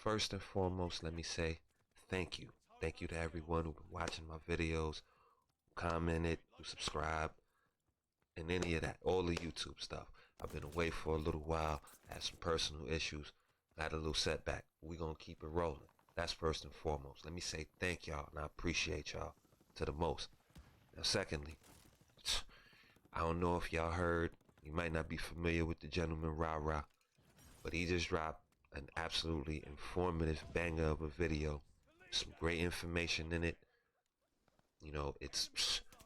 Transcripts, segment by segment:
first and foremost, let me say thank you. Thank you to everyone who's been watching my videos, commented, who subscribed, and any of that, all the YouTube stuff. I've been away for a little while, had some personal issues, had a little setback. We're going to keep it rolling. That's first and foremost. Let me say thank y'all, and I appreciate y'all to the most. Now, secondly, I don't know if y'all heard, you might not be familiar with the gentleman Rara, but he just dropped an absolutely informative banger of a video. Some great information in it. You know,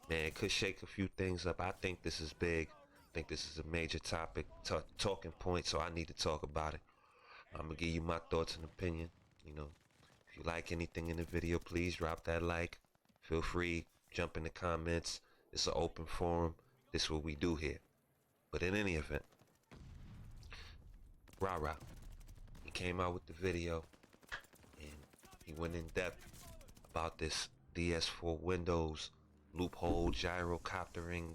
man, it could shake a few things up. I think this is big. I think this is a major topic, talking point, so I need to talk about it. I'm gonna give you my thoughts and opinion. You know, if you like anything in the video, please drop that like. Feel free, jump in the comments. It's an open forum. This is what we do here. But in any event, Rara, he came out with the video and he went in depth about this DS4 Windows loophole, gyrocoptering,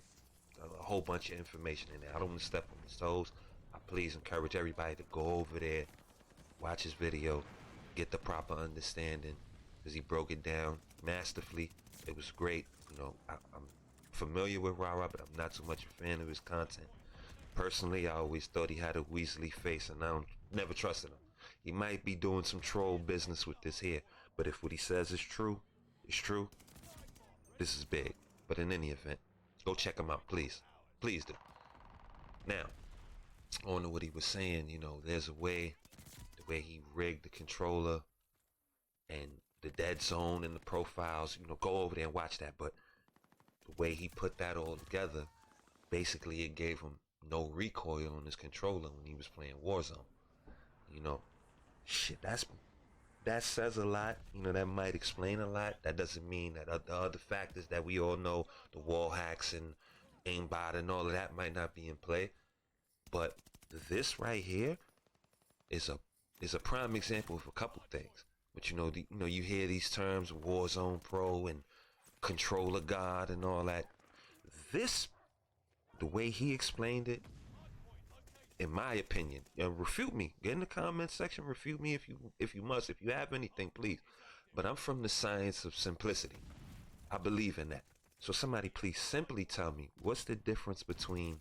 a whole bunch of information in there. I don't want to step on his toes. I please encourage everybody to go over there, watch his video, get the proper understanding, because he broke it down masterfully. It was great. You know, I'm familiar with Rara, but I'm not so much a fan of his content. Personally, I always thought he had a Weasley face, and I never trusted him. He might be doing some troll business with this here, but if what he says is true, it's true. This is big. But in any event, go check him out, please. Please do. Now, on to what he was saying, you know, there's a way, the way he rigged the controller and the dead zone and the profiles, you know, go over there and watch that. But the way he put that all together, basically it gave him no recoil on his controller when he was playing Warzone. You know, shit, that says a lot. You know, that might explain a lot. That doesn't mean that the other factors that we all know, the wall hacks and aimbot and all of that, might not be in play. But this right here is a prime example of a couple things. But you know, you hear these terms, Warzone Pro and Controller God and all that. This, the way he explained it, in my opinion, refute me. Get in the comment section, refute me if you must. If you have anything, please. But I'm from the science of simplicity. I believe in that. So somebody please simply tell me, what's the difference between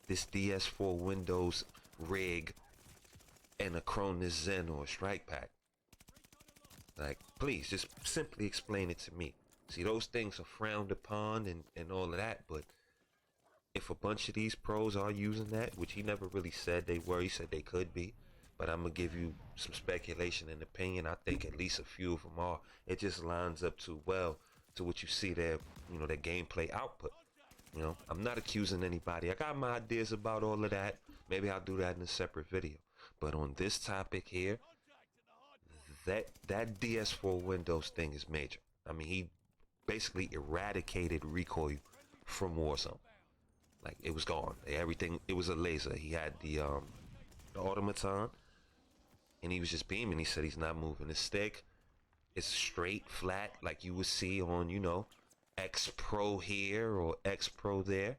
this DS4 Windows rig and a Cronus Zen or a Strike Pack? Like, please, just simply explain it to me. See, those things are frowned upon and all of that, but if a bunch of these pros are using that, which he never really said they were, he said they could be, but I'm gonna give you some speculation and opinion. I think at least a few of them are. It just lines up too well to what you see their, you know, their gameplay output. You know, I'm not accusing anybody. I got my ideas about all of that. Maybe I'll do that in a separate video. But on this topic here, that DS4 Windows thing is major. I mean, he basically eradicated recoil from Warzone. Like, it was gone. Everything, it was a laser. He had the automaton, and he was just beaming. He said he's not moving his stick. It's straight, flat, like you would see on, you know, X Pro here or X Pro there.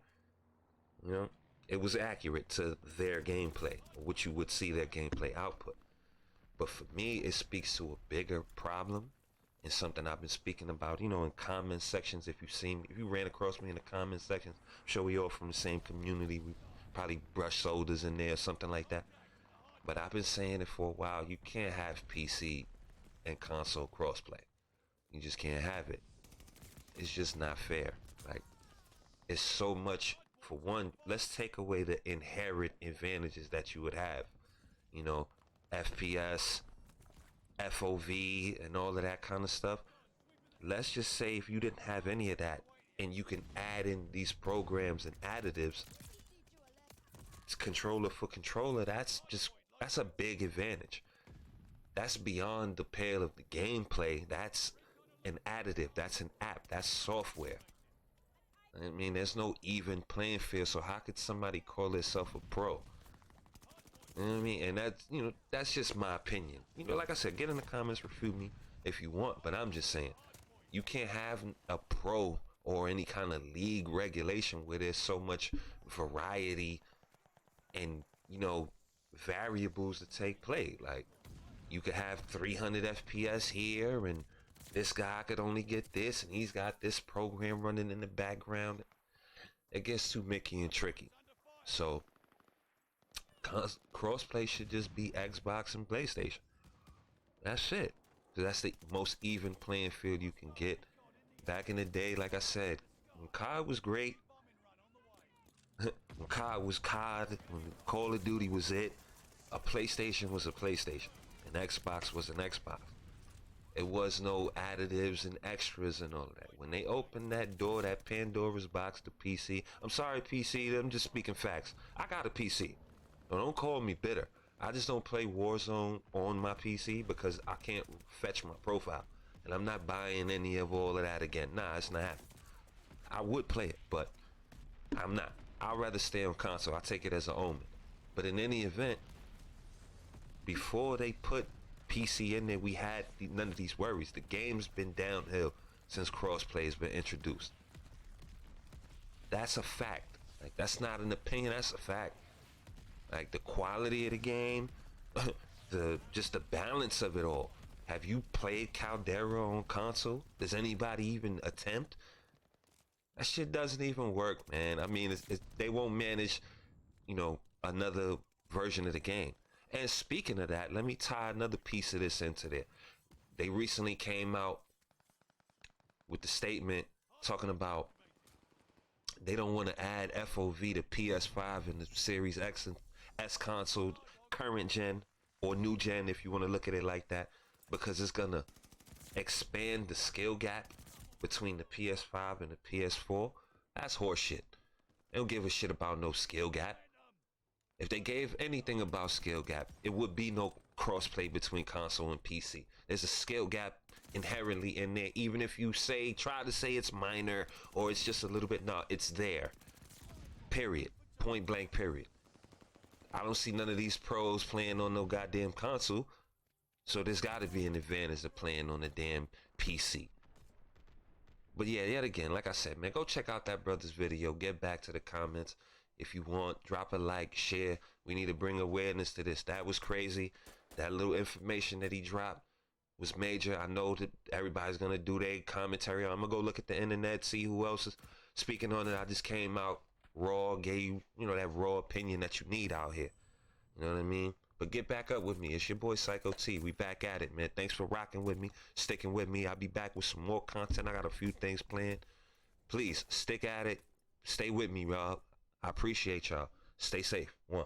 You know, it was accurate to their gameplay, or what you would see their gameplay output. But for me, it speaks to a bigger problem, and something I've been speaking about, you know, in comment sections. If you ran across me in the comment sections, I'm sure we all from the same community. We probably brush shoulders in there or something like that. But I've been saying it for a while. You can't have PC and console crossplay. You just can't have it. It's just not fair. Like, it's so much. For one, let's take away the inherent advantages that you would have. You know, FPS, FOV and all of that kind of stuff. Let's just say if you didn't have any of that and you can add in these programs and additives, it's controller for controller, that's a big advantage. That's beyond the pale of the gameplay. That's an additive, that's an app, that's software. I mean, there's no even playing field, so how could somebody call themselves a pro? You know what I mean? And that's, you know, that's just my opinion. You know, like I said, get in the comments, refute me if you want, but I'm just saying, you can't have a pro or any kind of league regulation where there's so much variety and, you know, variables to take play. Like, you could have 300 FPS here, and this guy could only get this, and he's got this program running in the background. It gets too Mickey and tricky. So crossplay should just be Xbox and PlayStation. That's it. That's the most even playing field you can get. Back in the day, like I said, when COD was great, when COD was COD, when Call of Duty was it, a PlayStation was a PlayStation, an Xbox was an Xbox. It was no additives and extras and all of that. When they opened that door, that Pandora's box to PC, I'm sorry PC, I'm just speaking facts. I got a PC. Don't call me bitter. I just don't play Warzone on my PC because I can't fetch my profile. And I'm not buying any of all of that again. Nah, it's not happening. I would play it, but I'm not. I'd rather stay on console. I take it as an omen. But in any event, before they put PC in there, we had none of these worries. The game's been downhill since crossplay has been introduced. That's a fact. Like, that's not an opinion, that's a fact. Like, the quality of the game, just the balance of it all. Have you played Caldera on console? Does anybody even attempt? That shit doesn't even work, man. I mean, they won't manage, another version of the game. And speaking of that, let me tie another piece of this into there. They recently came out with the statement talking about they don't want to add FOV to PS5 and the Series X and S console, current gen or new gen, if you want to look at it like that, because it's gonna expand the skill gap between the PS5 and the PS4. That's horseshit. They don't give a shit about no skill gap. If they gave anything about skill gap, it would be no crossplay between console and PC. There's a skill gap inherently in there, even if you try to say it's minor or it's just a little bit. No, it's there. Period. Point blank period. I don't see none of these pros playing on no goddamn console, so there's got to be an advantage of playing on the damn PC. But yeah, yet again, like I said, man, go check out that brother's video. Get back to the comments if you want. Drop a like, share. We need to bring awareness to this. That was crazy. That little information that he dropped was major. I know that everybody's going to do their commentary. I'm going to go look at the internet, see who else is speaking on it. I just came out raw, gave you, that raw opinion that you need out here. You know what I mean? But get back up with me. It's your boy Psycho T. We back at it, man. Thanks for rocking with me, sticking with me. I'll be back with some more content. I got a few things planned. Please stick at it. Stay with me, y'all. I appreciate y'all. Stay safe. One.